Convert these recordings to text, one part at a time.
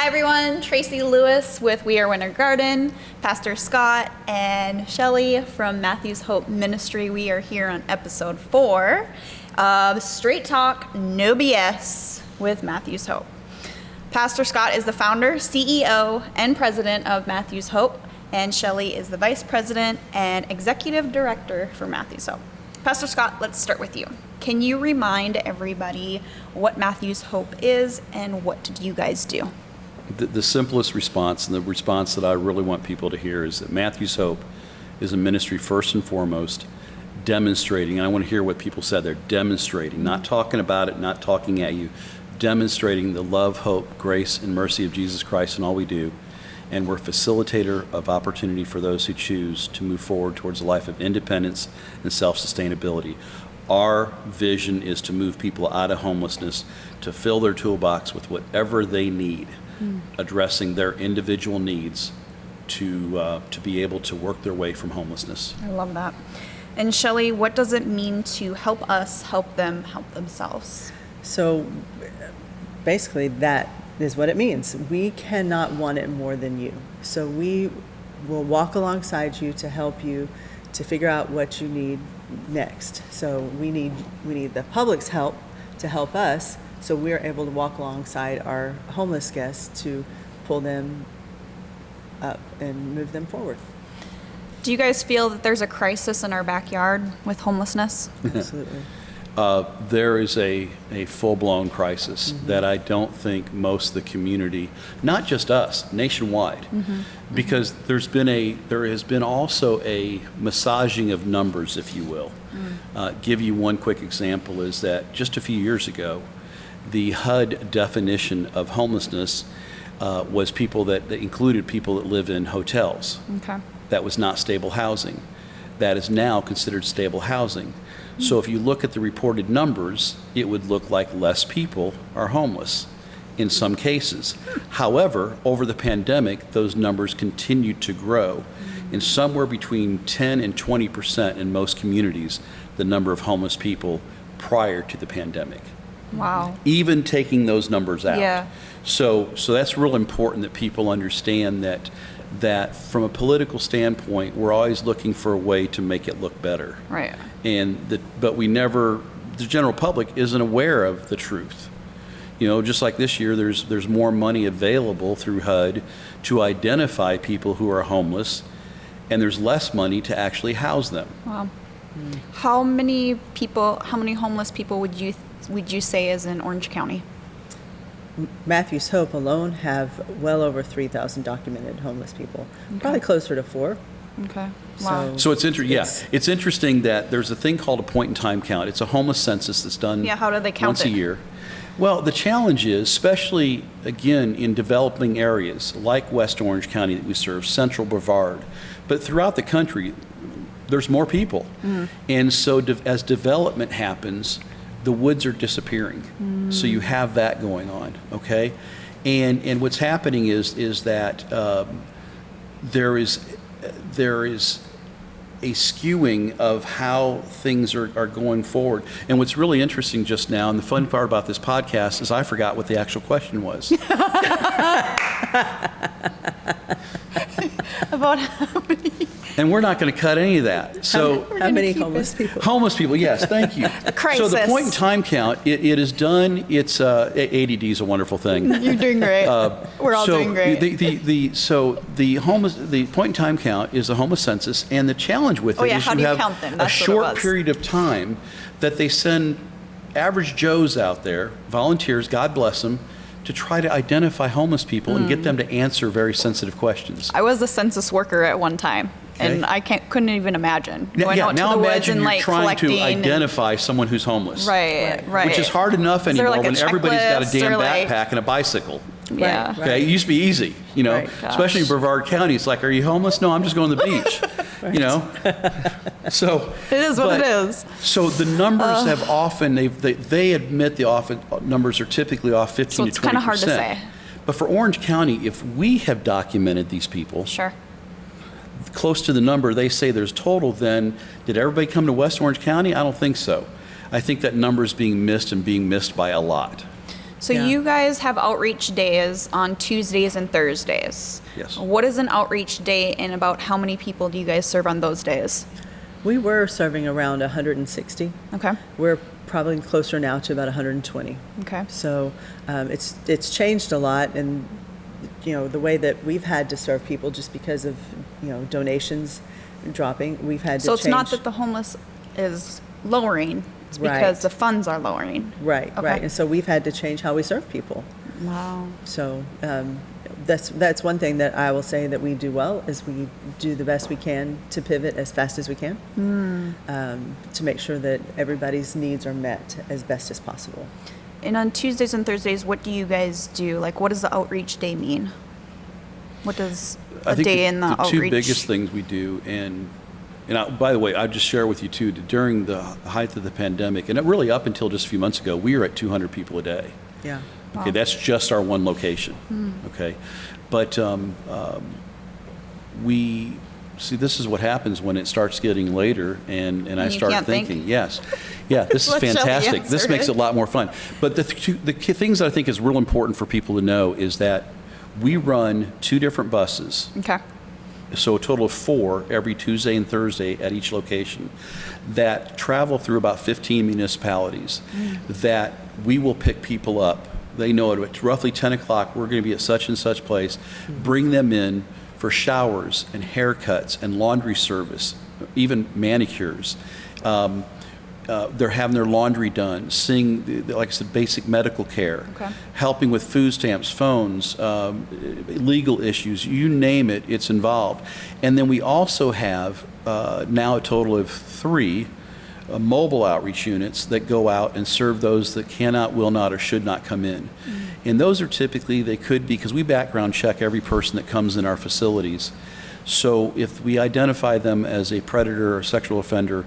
Hi everyone, Tracy Lewis with We Are Winter Garden, Pastor Scott and Shelley from Matthew's Hope Ministry. We are here on episode 4 of Straight Talk, No BS with Matthew's Hope. Pastor Scott is the founder, CEO, and president of Matthew's Hope, and Shelley is the vice president and executive director for Matthew's Hope. Pastor Scott, let's start with you. Can you remind everybody what Matthew's Hope is and what do you guys do? The simplest response, and the response that I really want people to hear, is that Matthew's Hope is a ministry first and foremost demonstrating, and I want to hear what people said there, demonstrating, not talking about it, not talking at you, demonstrating the love, hope, grace, and mercy of Jesus Christ in all we do. And we're a facilitator of opportunity for those who choose to move forward towards a life of independence and self-sustainability. Our vision is to move people out of homelessness, to fill their toolbox with whatever they need, addressing their individual needs to be able to work their way from homelessness. I love that. And Shelley, what does it mean to help us help them help themselves? So basically that is what it means. We cannot want it more than you. So we will walk alongside you to help you to figure out what you need next. So we need the public's help to help us, so we're able to walk alongside our homeless guests to pull them up and move them forward. Do you guys feel that there's a crisis in our backyard with homelessness? Absolutely. There is a full-blown crisis that I don't think most of the community, not just us, nationwide, because there has been also a massaging of numbers, if you will. Give you one quick example is that just a few years ago, the HUD definition of homelessness was people that included people that live in hotels. Okay. That was not stable housing. That is now considered stable housing. So if you look at the reported numbers, it would look like less people are homeless in some cases. However, over the pandemic, those numbers continued to grow. And somewhere between 10 and 20% in most communities, the number of homeless people prior to the pandemic. Wow. Even taking those numbers out. Yeah. So that's real important that people understand that from a political standpoint, we're always looking for a way to make it look better. Right. But the general public isn't aware of the truth. You know, just like this year, there's more money available through HUD to identify people who are homeless, and there's less money to actually house them. Wow. How many homeless people would you say is in Orange County? Matthew's Hope alone have well over 3,000 documented homeless people. Probably closer to 4. Okay. Wow. So it's interesting that there's a thing called a point-in-time count. It's a homeless census that's done how do they count once a year. Well, the challenge is, especially, again, in developing areas like West Orange County that we serve, Central Brevard, but throughout the country, there's more people. And so as development happens, the woods are disappearing. So you have that going on, okay? And what's happening is that there is a skewing of how things are going forward. And what's really interesting just now, and the fun part about this podcast, is I forgot what the actual question was. About how many? And we're not going to cut any of that. So how many homeless people? Homeless people, yes, thank you. A crisis. So the point in time count, it is done. It's ADD is a wonderful thing. You're doing great. We're all doing great. The point in time count is the homeless census, and the challenge with it is how do you you have count them? a That's short what it was. period of time that they send average Joes out there, volunteers, God bless them, to try to identify homeless people and get them to answer very sensitive questions. I was a census worker at one time, and I couldn't even imagine going out to now the woods imagine and you're like trying collecting. to identify someone who's homeless. Right. Which is hard enough Is there anymore like a when everybody's got a checklist damn or like- backpack and a bicycle. Yeah. Right. Okay, it used to be easy, you know, Right. especially in Brevard County. It's like, are you homeless? No, I'm just going to the beach, you know. So It is what it is. So the numbers have often they admit the numbers are typically off 15 So to 20%. it's kind of hard to say. But for Orange County, if we have documented these people Sure. close to the number they say there's total, then did everybody come to West Orange County? I don't think so. I think that number is being missed by a lot. So Yeah. you guys have outreach days on Tuesdays and Thursdays. Yes. What is an outreach day, and about how many people do you guys serve on those days? We were serving around 160. Okay. We're probably closer now to about 120. Okay. So it's changed a lot, and the way that we've had to serve people just because of donations dropping, we've had to So change. it's not that the homeless is lowering, it's because Right. the funds are lowering. Right, Okay. right, and so we've had to change how we serve people. Wow. So that's one thing that I will say that we do well, is we do the best we can to pivot as fast as we can, to make sure that everybody's needs are met as best as possible. And on Tuesdays and Thursdays, what do you guys do? Like, what does the outreach day mean? What does I a think day in the outreach? two biggest things we do, and by the way, I'll just share with you too, during the height of the pandemic, and really up until just a few months ago, we were at 200 people a day. Yeah. Okay, Wow. that's just our one location. Okay, but we see, this is what happens when it starts getting later, and I you start can't think. thinking, yes, yeah, this is Let Shelley fantastic. This answer makes it. it a lot more fun. But the key things that I think is real important for people to know is that we run 2 different buses. Okay. So a total of 4 every Tuesday and Thursday at each location that travel through about 15 municipalities that we will pick people up. They know at roughly 10 o'clock, we're going to be at such and such place, bring them in for showers and haircuts and laundry service, even manicures. They're having their laundry done, seeing, like I said, basic medical care, Okay. helping with food stamps, phones, legal issues, you name it, it's involved. And then we also have now a total of 3 mobile outreach units that go out and serve those that cannot, will not, or should not come in. And those are typically, they could be, because we background check every person that comes in our facilities. So if we identify them as a predator or sexual offender,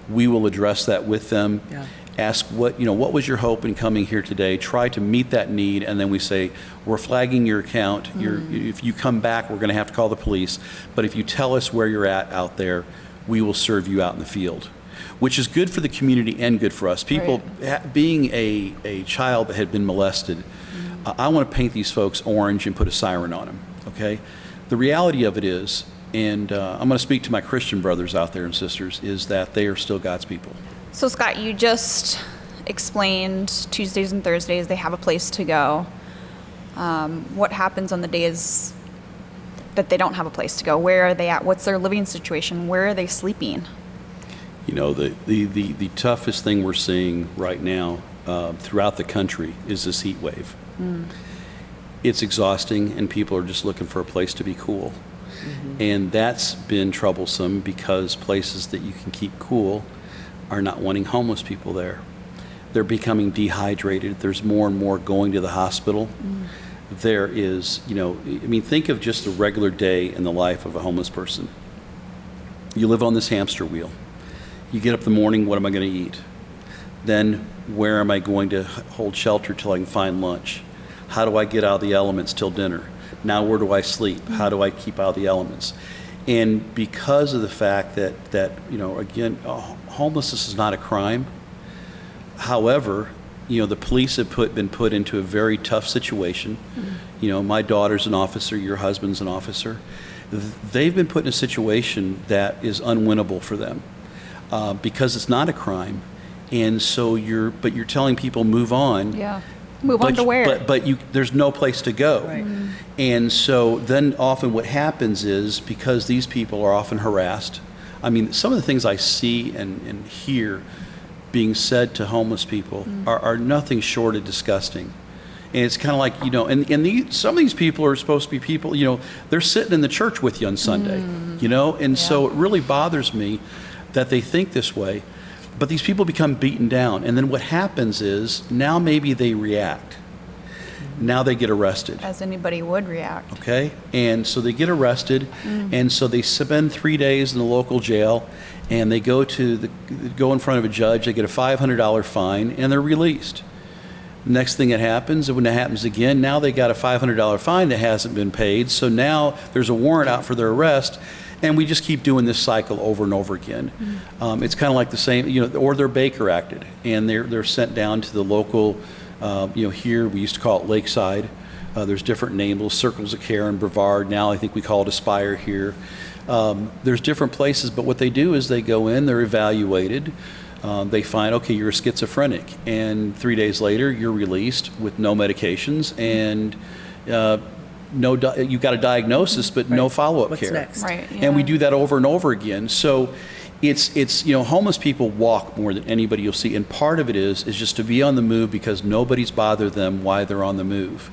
we will address that with them. Yeah. Ask what was your hope in coming here today, try to meet that need, and then we say, we're flagging your account. If you come back, we're going to have to call the police, but if you tell us where you're at out there, we will serve you out in the field, which is good for the community and good for us. People, being a child that had been molested, I want to paint these folks orange and put a siren on them, okay? The reality of it is, and I'm going to speak to my Christian brothers out there and sisters, is that they are still God's people. So Scott, you just explained Tuesdays and Thursdays, they have a place to go. What happens on the days that they don't have a place to go? Where are they at? What's their living situation? Where are they sleeping? You know, the toughest thing we're seeing right now throughout the country is this heat wave. It's exhausting, and people are just looking for a place to be cool. And that's been troublesome because places that you can keep cool are not wanting homeless people there. They're becoming dehydrated. There's more and more going to the hospital. There is, think of just a regular day in the life of a homeless person. You live on this hamster wheel. You get up in the morning, what am I going to eat? Then where am I going to hold shelter till I can find lunch? How do I get out of the elements till dinner? Now where do I sleep? How do I keep out of the elements? And because of the fact that again, homelessness is not a crime. However, the police have been put into a very tough situation. My daughter's an officer, your husband's an officer. They've been put in a situation that is unwinnable for them because it's not a crime. And so you're telling people move on. Yeah. Move on to where? But there's no place to go. Right. And so then often what happens is, because these people are often harassed, I mean, some of the things I see and hear being said to homeless people are nothing short of disgusting. And it's kind of like, some of these people are supposed to be people, they're sitting in the church with you on Sunday, and so it really bothers me that they think this way. But these people become beaten down. And then what happens is, now maybe they react. Now they get arrested. As anybody would react. Okay? And so they get arrested, and so they spend 3 days in the local jail, and they go in front of a judge, they get a $500 fine, and they're released. Next thing that happens, and when that happens again, now they got a $500 fine that hasn't been paid, so now there's a warrant out for their arrest, and we just keep doing this cycle over and over again. It's kind of like the same, or they're Baker acted, and they're sent down to the local Here we used to call it Lakeside. There's different names, Circles of Care in Brevard. Now I think we call it Aspire here. There's different places, but what they do is they go in, they're evaluated. They find, okay, you're a schizophrenic, and 3 days later you're released with no medications and you've got a diagnosis, but no follow-up What's care. next? Right. And we do that over and over again. So it's homeless people walk more than anybody you'll see, and part of it is just to be on the move because nobody's bothered them while they're on the move.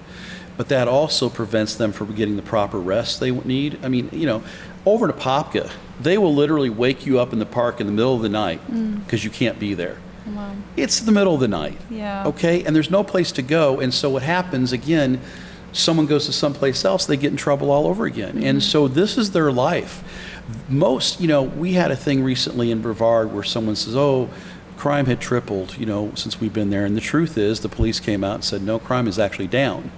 But that also prevents them from getting the proper rest they need. I mean, over in Apopka, they will literally wake you up in the park in the middle of the night because you can't be there. Wow. It's the middle of the night. Yeah. Okay? And there's no place to go. And so what happens, again, someone goes to someplace else, they get in trouble all over again. And so this is their life. Most, we had a thing recently in Brevard where someone says, oh, crime had tripled, since we've been there. And the truth is the police came out and said, no, crime is actually down.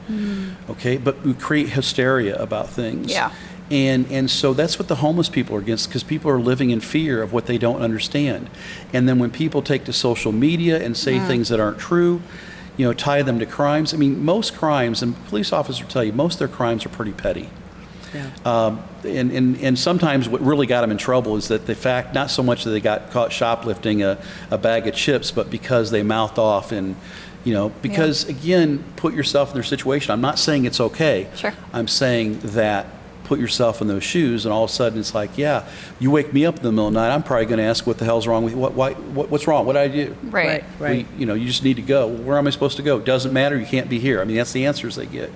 Okay? But we create hysteria about things. Yeah. And so that's what the homeless people are against, because people are living in fear of what they don't understand. And then when people take to social media and say things that aren't true, tie them to crimes. I mean, most crimes, and police officers will tell you, most of their crimes are pretty petty. Yeah. And sometimes what really got them in trouble is that the fact, not so much that they got caught shoplifting a bag of chips, but because they mouthed off and, because again, put yourself in their situation. I'm not saying it's okay. Sure. I'm saying that put yourself in those shoes, and all of a sudden it's like, yeah, you wake me up in the middle of the night, I'm probably going to ask what the hell's wrong with you. What's wrong? What did I do? Right. Right. You just need to go. Where am I supposed to go? Doesn't matter. You can't be here. I mean, that's the answers they get.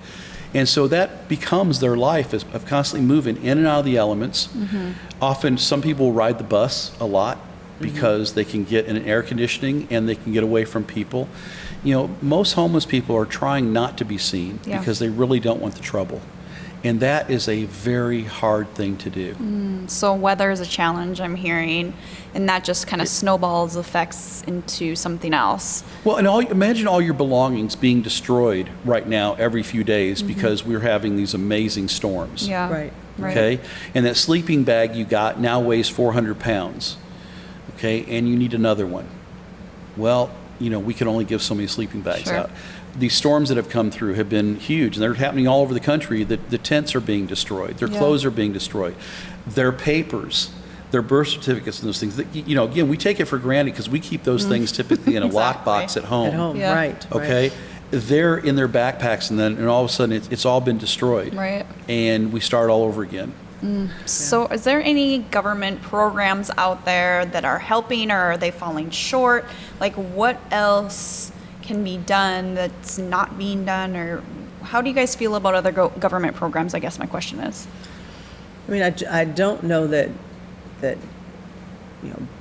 And so that becomes their life of constantly moving in and out of the elements. Often some people ride the bus a lot because they can get in air conditioning and they can get away from people. Most homeless people are trying not to be seen because they really don't want the trouble. And that is a very hard thing to do. So weather is a challenge, I'm hearing, and that just kind of snowballs effects into something else. Well, and imagine all your belongings being destroyed right now every few days because we're having these amazing storms. Yeah. Right. Okay? And that sleeping bag you got now weighs 400 pounds. Okay? And you need another one. Well, we can only give so many sleeping bags out. These storms that have come through have been huge, and they're happening all over the country. The tents are being destroyed. Their clothes are being destroyed. Their papers, their birth certificates and those things. Again, we take it for granted because we keep those things typically in a lockbox at home. At home, Yeah. right. Okay? They're in their backpacks, and all of a sudden it's all been destroyed. Right. And we start all over again. So is there any government programs out there that are helping, or are they falling short? Like, what else can be done that's not being done, or how do you guys feel about other government programs, I guess my question is? I mean, I don't know that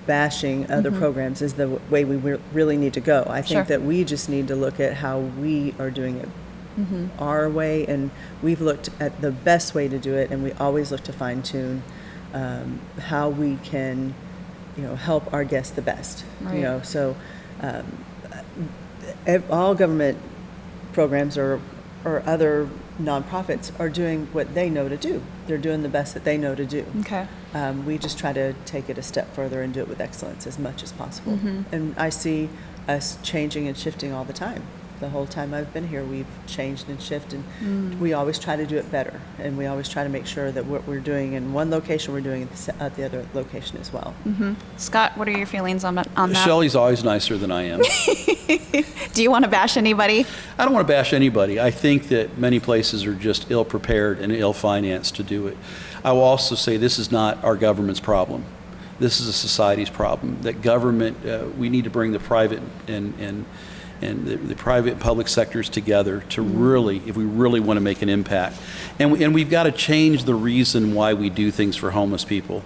bashing other programs is the way we really need to go. I think that we just need to look at how we are doing it our way, and we've looked at the best way to do it, and we always look to fine tune how we can help our guests the best. Right. So all government programs or other nonprofits are doing what they know to do. They're doing the best that they know to do. Okay. We just try to take it a step further and do it with excellence as much as possible. And I see us changing and shifting all the time. The whole time I've been here, we've changed and shifted. We always try to do it better, and we always try to make sure that what we're doing in one location, we're doing at the other location as well. Scott, what are your feelings on that? Shelley's always nicer than I am. Do you want to bash anybody? I don't want to bash anybody. I think that many places are just ill-prepared and ill-financed to do it. I will also say this is not our government's problem. This is a society's problem. That government, we need to bring the private and the private and public sectors together to really, if we really want to make an impact. And we've got to change the reason why we do things for homeless people.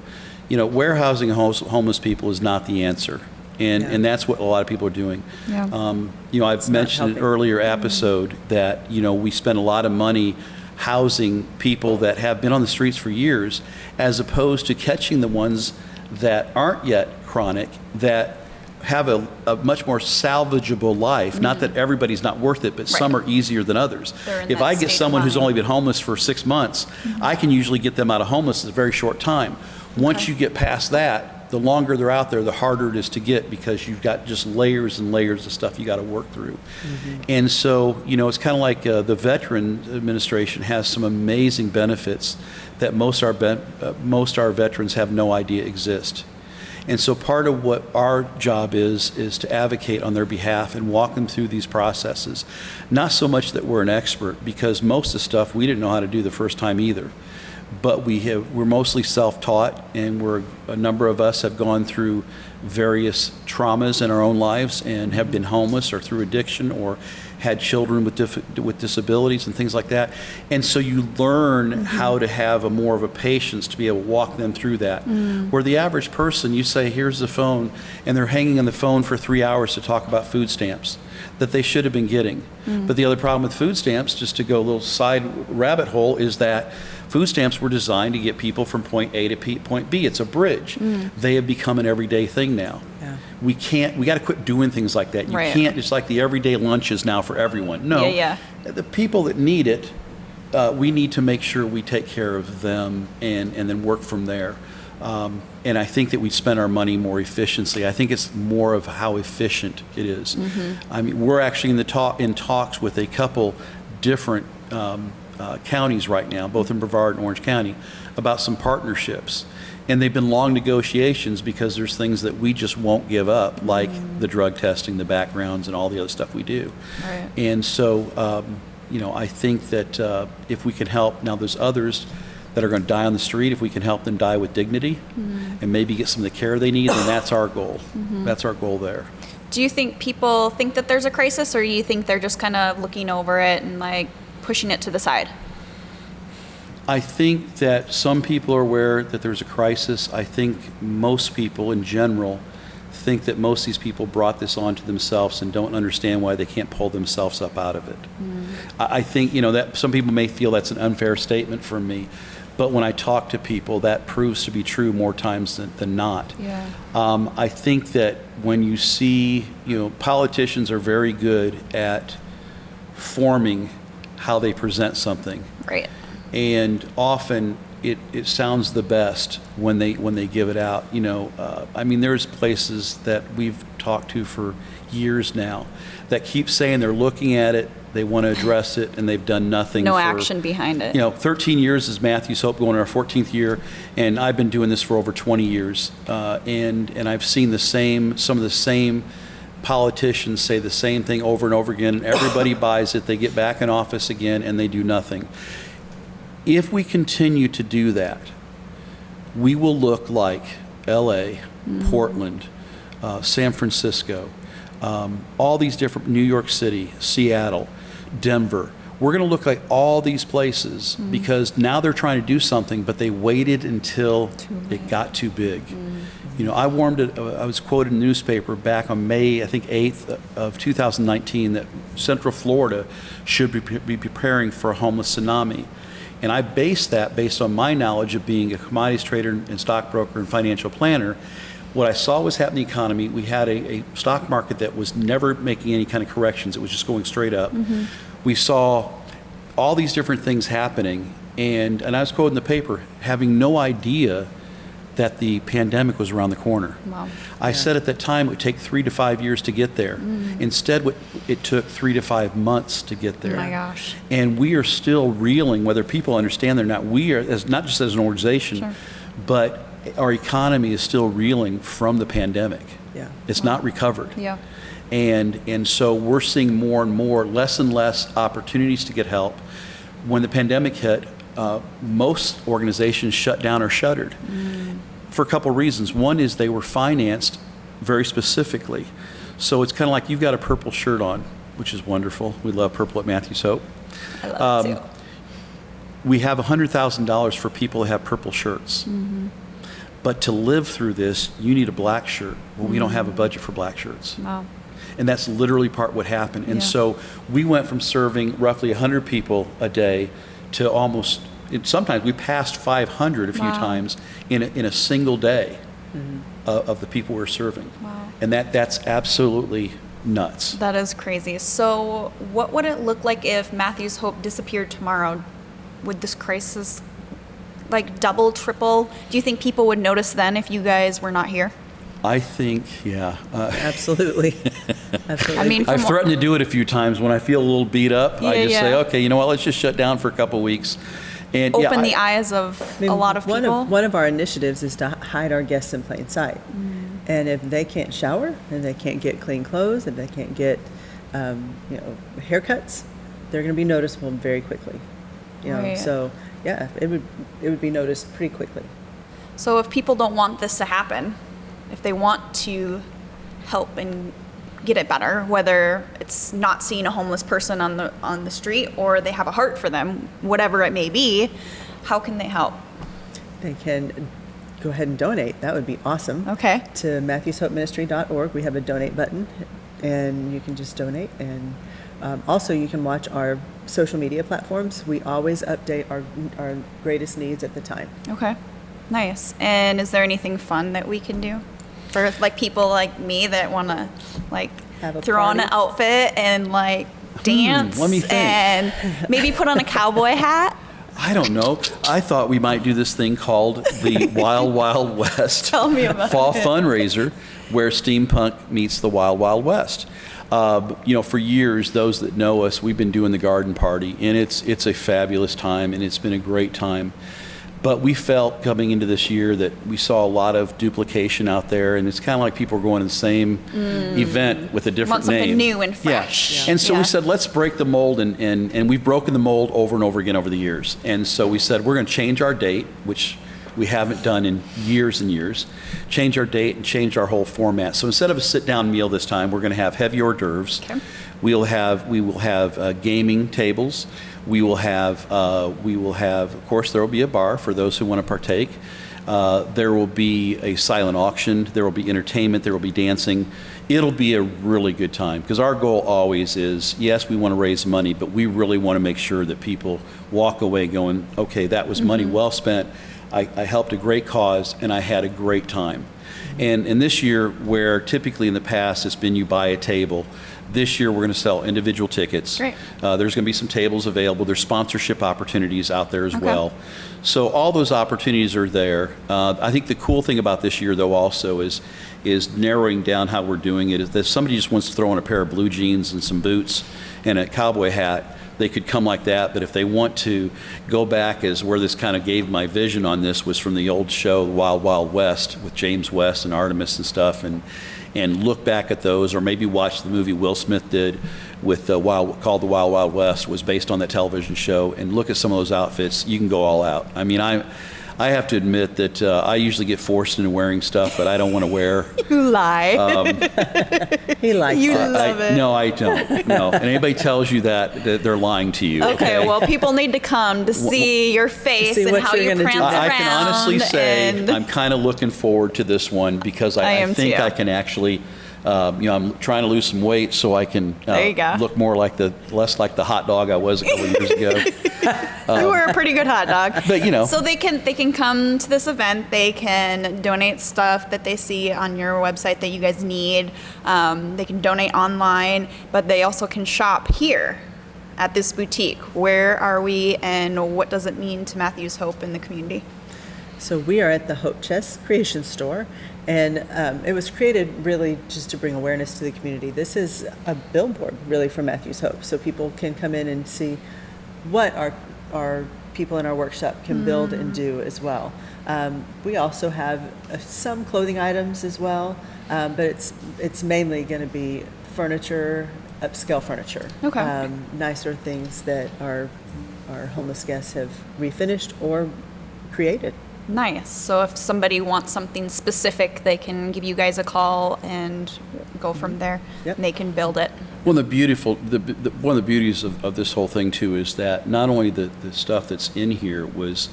Warehousing homeless people is not the answer. And that's what a lot of people are doing. Yeah. I've mentioned in an earlier episode that, we spend a lot of money housing people that have been on the streets for years, as opposed to catching the ones that aren't yet chronic, that have a much more salvageable life. Not that everybody's not worth it, but some are easier than others. If I get someone who's only been homeless for 6 months, I can usually get them out of homelessness in a very short time. Once you get past that, the longer they're out there, the harder it is to get, because you've got just layers and layers of stuff you got to work through. And so, it's kind of like the Veteran Administration has some amazing benefits that most our veterans have no idea exist. And so part of what our job is to advocate on their behalf and walk them through these processes. Not so much that we're an expert, because most of the stuff we didn't know how to do the first time either. But we're mostly self-taught, and a number of us have gone through various traumas in our own lives and have been homeless or through addiction or had children with disabilities and things like that. And so you learn how to have more of a patience to be able to walk them through that. Where the average person, you say, here's the phone, and they're hanging on the phone for 3 hours to talk about food stamps that they should have been getting. But the other problem with food stamps, just to go a little side rabbit hole, is that food stamps were designed to get people from point A to point B. It's a bridge. They have become an everyday thing now. Yeah. We got to quit doing things like that. You can't, it's like the everyday lunches now for everyone. No, the people that need it, we need to make sure we take care of them and then work from there. And I think that we spend our money more efficiently. I think it's more of how efficient it is. I mean, we're actually in talks with a couple different counties right now, both in Brevard and Orange County, about some partnerships. And they've been long negotiations, because there's things that we just won't give up, like the drug testing, the backgrounds, and all the other stuff we do. Right. And so, I think that if we can help, now there's others that are going to die on the street, if we can help them die with dignity and maybe get some of the care they need, then that's our goal. That's our goal there. Do you think people think that there's a crisis, or you think they're just kind of looking over it and like pushing it to the side? I think that some people are aware that there's a crisis. I think most people in general think that most of these people brought this onto themselves and don't understand why they can't pull themselves up out of it. I think, that some people may feel that's an unfair statement from me, but when I talk to people, that proves to be true more times than not. Yeah. I think that when you see, politicians are very good at forming how they present something. Right. And often it sounds the best when they give it out. I mean, there's places that we've talked to for years now that keep saying they're looking at it, they want to address it, and they've done nothing. No action behind it. 13 years is Matthew's Hope, going on our 14th year, and I've been doing this for over 20 years. And I've seen some of the same politicians say the same thing over and over again, and everybody buys it. They get back in office again, and they do nothing. If we continue to do that, we will look like LA, Portland, San Francisco, all these different, New York City, Seattle, Denver. We're going to look like all these places because now they're trying to do something, but they waited until it got too big. I warned it. I was quoted in the newspaper back on May, I think 8th of 2019, that Central Florida should be preparing for a homeless tsunami. And I based on my knowledge of being a commodities trader and stockbroker and financial planner. What I saw was happening in the economy. We had a stock market that was never making any kind of corrections. It was just going straight up. We saw all these different things happening. And I was quoted in the paper, having no idea that the pandemic was around the corner. Wow. I said at that time it would take 3 to 5 years to get there. Instead, it took 3 to 5 months to get there. Oh my gosh. And we are still reeling, whether people understand it or not. We are, not just as an organization, but our economy is still reeling from the pandemic. Yeah. It's not recovered. Yeah. And so we're seeing more and more, less and less opportunities to get help. When the pandemic hit, most organizations shut down or shuttered for a couple of reasons. One is they were financed very specifically. So it's kind of like you've got a purple shirt on, which is wonderful. We love purple at Matthew's Hope. I love it too. We have $100,000 for people that have purple shirts. But to live through this, you need a black shirt. Well, we don't have a budget for black shirts. Wow. And that's literally part what happened. And so we went from serving roughly 100 people a day to almost, sometimes we passed 500 a few times in a single day of the people we're serving. Wow. And that's absolutely nuts. That is crazy. So what would it look like if Matthew's Hope disappeared tomorrow? Would this crisis like double, triple, do you think people would notice then if you guys were not here? I think, yeah. Absolutely. Absolutely. I mean, I've threatened to do it a few times when I feel a little beat up. I just say, okay, you know what, let's just shut down for a couple weeks. And open the eyes of I mean, a lot of people. One of our initiatives is to hide our guests in plain sight. And if they can't shower, and they can't get clean clothes, and they can't get, haircuts, they're going to be noticeable very quickly. Right. So yeah, it would be noticed pretty quickly. So if people don't want this to happen, if they want to help and get it better, whether it's not seeing a homeless person on the street or they have a heart for them, whatever it may be, how can they help? They can go ahead and donate. That would be awesome. Okay. To MatthewsHopeMinistry.org, we have a donate button, and you can just donate. And also, you can watch our social media platforms. We always update our greatest needs at the time. Okay. Nice. And is there anything fun that we can do for like people like me that want to like Have a throw on party? an outfit and like dance let me think. and maybe put on a cowboy hat? I don't know. I thought we might do this thing called the Wild Wild West Tell me about Fall it. Fundraiser, where steampunk meets the Wild Wild West. For years, those that know us, we've been doing the garden party, and it's a fabulous time, and it's been a great time. But we felt coming into this year that we saw a lot of duplication out there, and it's kind of like people were going to the same event with a different Want something name. new and fresh. Yeah. And so Yeah. we said, let's break the mold, and we've broken the mold over and over again over the years. And so we said, we're going to change our date, which we haven't done in years and years, change our date and change our whole format. So instead of a sit-down meal this time, we're going to have heavy hors d'oeuvres. Okay. We will have gaming tables. We will have, of course, there will be a bar for those who want to partake. There will be a silent auction. There will be entertainment. There will be dancing. It'll be a really good time, because our goal always is, yes, we want to raise money, but we really want to make sure that people walk away going, okay, that was money well spent. I helped a great cause, and I had a great time. And this year, where typically in the past it's been you buy a table, this year we're going to sell individual tickets. Great. There's going to be some tables available. There's sponsorship opportunities out there as Okay. well. So all those opportunities are there. I think the cool thing about this year, though, also is narrowing down how we're doing it. Is that if somebody just wants to throw on a pair of blue jeans and some boots and a cowboy hat, they could come like that. But if they want to go back, as where this kind of gave my vision on this was from the old show Wild Wild West with James West and Artemis and stuff, and look back at those, or maybe watch the movie Will Smith did with called The Wild Wild West, was based on that television show, and look at some of those outfits. You can go all out. I mean, I have to admit that I usually get forced into wearing stuff that I don't want to wear. You lie. He likes You it. love it. No, I don't. No, and anybody tells you that they're lying to you. Okay, well, people need to come to see your face see and what how you're you gonna do. prance around. I can honestly say and- I'm kind of looking forward to this one, because I I am think too. I can actually, I'm trying to lose some weight so I can There you go. look less like the hot dog I was a couple years ago. You were a pretty good hot dog. But, you know. So they can come to this event. They can donate stuff that they see on your website that you guys need. They can donate online, but they also can shop here at this boutique. Where are we, and what does it mean to Matthew's Hope in the community? So we are at the Hope Chest Creation Store, and it was created really just to bring awareness to the community. This is a billboard really for Matthew's Hope, so people can come in and see what our people in our workshop can build and do as well. We also have some clothing items as well, but it's mainly going to be furniture, upscale furniture. Okay. Nicer things that our homeless guests have refinished or created. Nice. So if somebody wants something specific, they can give you guys a call and go from there. Yep. And they can build it. One of the beauties of this whole thing too is that not only the stuff that's in here was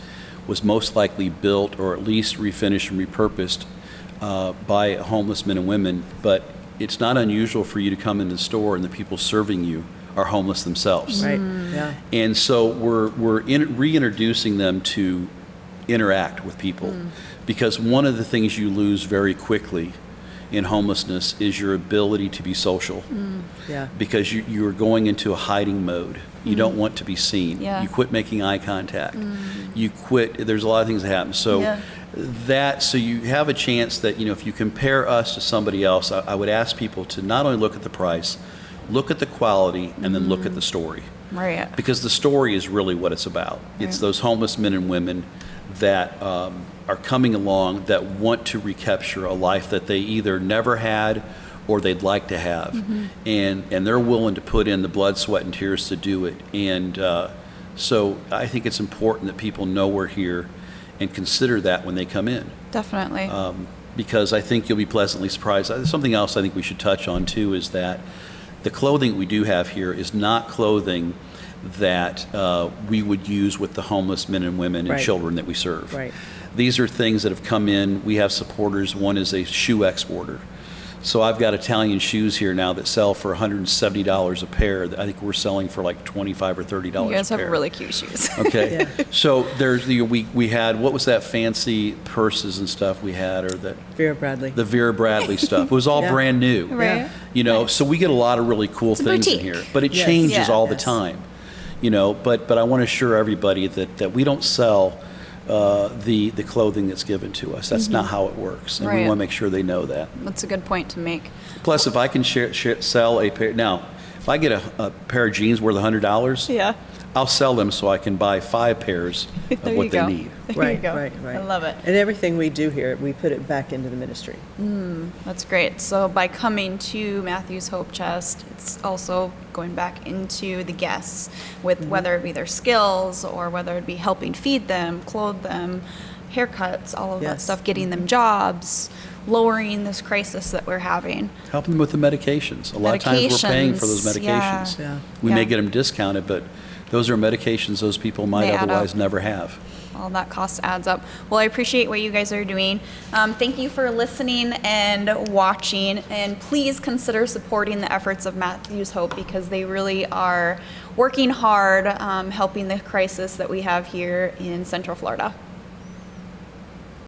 most likely built or at least refinished and repurposed by homeless men and women, but it's not unusual for you to come into the store and the people serving you are homeless themselves. Right. Yeah. And so we're reintroducing them to interact with people, because one of the things you lose very quickly in homelessness is your ability to be social. Yeah. Because you're going into a hiding mode. You don't want to be seen. Yeah. You quit making eye contact. You quit, there's a lot of things that happen. So so you have a chance that, if you compare us to somebody else, I would ask people to not only look at the price, look at the quality, and then look at the story. Right. Because the story is really what it's about. It's those homeless men and women that are coming along that want to recapture a life that they either never had or they'd like to have. And they're willing to put in the blood, sweat, and tears to do it. And so I think it's important that people know we're here and consider that when they come in. Definitely. Because I think you'll be pleasantly surprised. Something else I think we should touch on too is that the clothing we do have here is not clothing that we would use with the homeless men and women and children that we serve. Right. These are things that have come in. We have supporters. One is a shoe exporter. So I've got Italian shoes here now that sell for $170 a pair. I think we're selling for like $25 or $30 a pair. You guys have really cute shoes. Okay. So there's we had, what was that fancy purses and stuff we had, or that Vera Bradley. the Vera Bradley stuff. It was all brand new. Right. So we get a lot of really cool things in boutique. here, but it Yes. changes Yeah. all the time. But I want to assure everybody that we don't sell the clothing that's given to us. That's not how it works, and we Right. want to make sure they know that. That's a good point to make. Plus, if I can sell a pair now, if I get a pair of jeans worth $100, Yeah. I'll sell them so I can buy 5 pairs of There what you they go. need. There Right, you go. right. I love it. And everything we do here, we put it back into the ministry. That's great. So by coming to Matthew's Hope Chest, it's also going back into the guests with whether it be their skills or whether it be helping feed them, clothe them, haircuts, all of that Yes. stuff, getting them jobs, lowering this crisis that we're having. Help them with the medications. A lot of times we're paying for those Medications, medications. yeah. We Yeah. may get them discounted, but those are medications those people might They add otherwise up. never have. All that cost adds up. Well, I appreciate what you guys are doing. Thank you for listening and watching. And please consider supporting the efforts of Matthew's Hope, because they really are working hard helping the crisis that we have here in Central Florida.